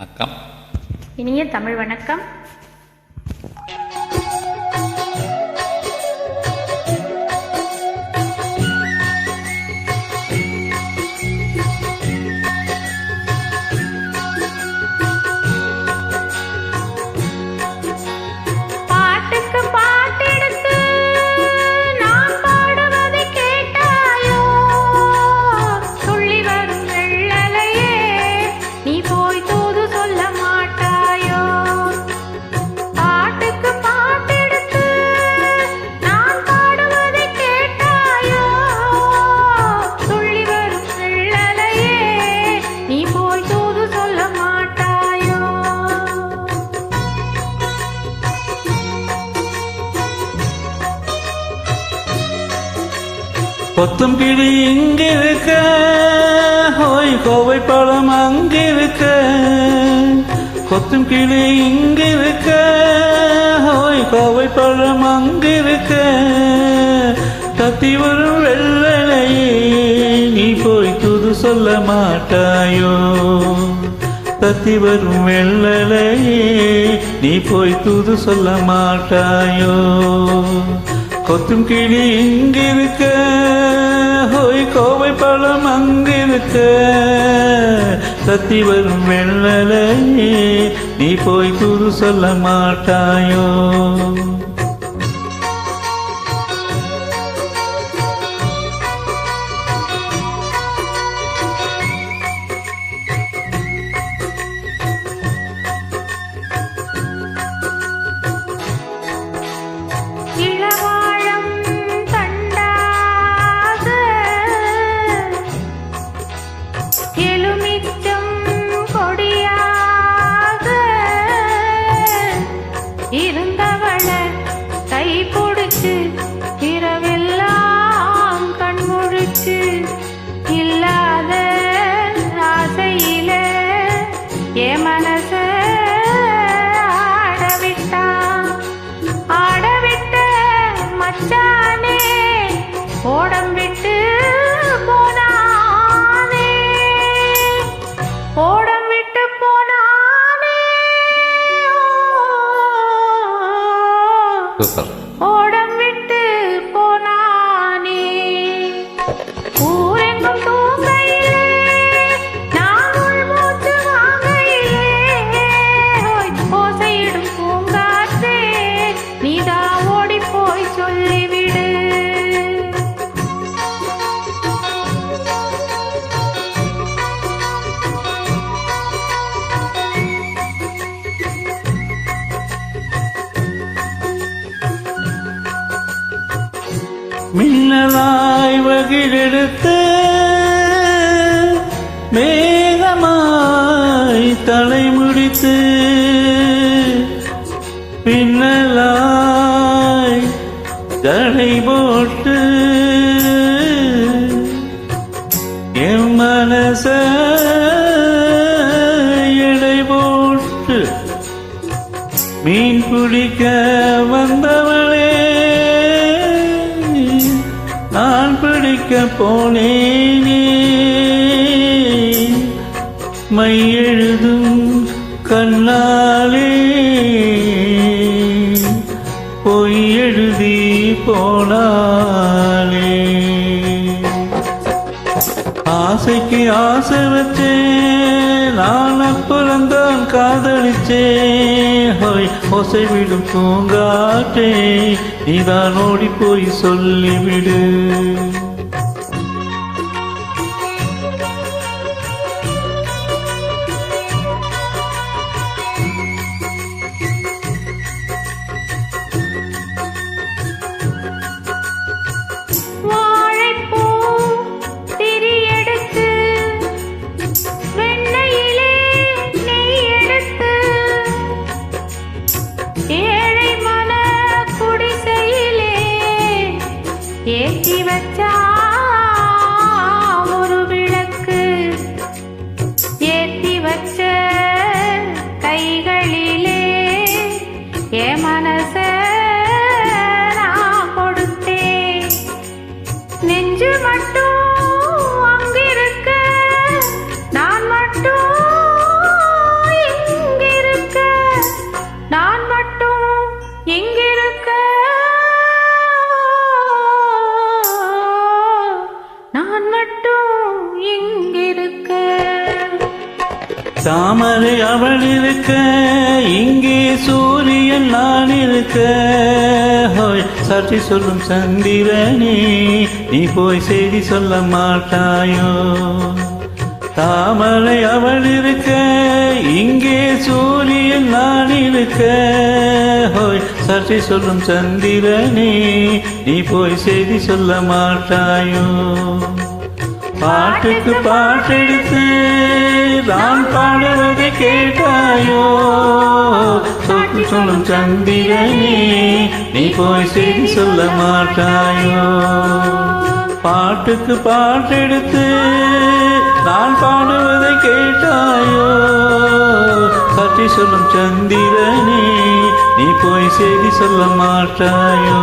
வணக்கம். இனிய தமிழ் வணக்கம். கொத்தும் கிளி இங்கிருக்க, ஹோய் கோவை பழம் அங்கிருக்க. கொத்தும் கிளி இங்கிருக்க, ஹோய் கோவை பழம் அங்கிருக்க. தத்தி வரும் வெள்ளலையே நீ போய் தூது சொல்ல மாட்டாயோ. தத்தி வரும் வெள்ளலையே நீ போய் தூது சொல்ல மாட்டாயோ. கொத்தும் கிளி இங்கிருக்க, ஹோய் கோவை பழம் அங்கிருக்க. தத்தி வரும் வெள்ளலையே நீ போய் தூது சொல்ல மாட்டாயோ. இருந்தவள கை பிடிச்சு இரவெல்லாம் கண்முழிச்சு இல்லாத ஆசையில என் மனச ஆடவிட்ட மச்சானே ஓடம் விட்டு போனானே. ஓடம் விட்டு போனானே. ஓடம் விட்டு போனானே. ஊரெங்கும் தூங்கையிலே நான் உள்மூச்சு வாங்கையிலே ஓசையிடும் பூங்காற்றே நீதான் ஓடி போய் சொல்லிவிடு. மின்னலாய் வகிலெடுத்து மேகமாய் தலை முடித்து பின்னலாய் தடை போட்டு என் மனச எடை போட்டு மீன் பிடிக்க வந்தவளே நான் பிடிக்க போனேனே. மை எழுதும் கண்ணாலே பொய் எழுதி போனாலே. ஆசைக்கு ஆசை வச்சேன் நான் அப்புறந்தான் காதலிச்சேன். ஹோய் ஓசை விடும் பூங்காற்றே நீதான் ஓடி போய் சொல்லிவிடு. ஏற்றி வச்சா தாமரை அவள் இருக்க இங்கே சூரியன் நான் இருக்க ஹோய் சாட்சி சொல்லும் சந்திரனே நீ போய் செய்தி சொல்ல மாட்டாயோ தாமரை அவள் இருக்க இங்கே சூரியன் நான் இருக்க ஹோய் சாட்சி சொல்லும் சந்திரனே நீ போய் செய்தி சொல்ல மாட்டாயோ பாட்டுக்கு பாட்டெடுத்து நான் பாடுவதை கேட்டாயோ சொத்து சொல்லும் சந்திரனே நீ போய் செய்தி சொல்ல மாட்டாயோ பாட்டுக்கு பாட்டெடுத்து நான் பாடுவதை கேட்டாயோ சாட்சி சொல்லும் சந்திரனே நீ போய் செய்தி சொல்ல மாட்டாயோ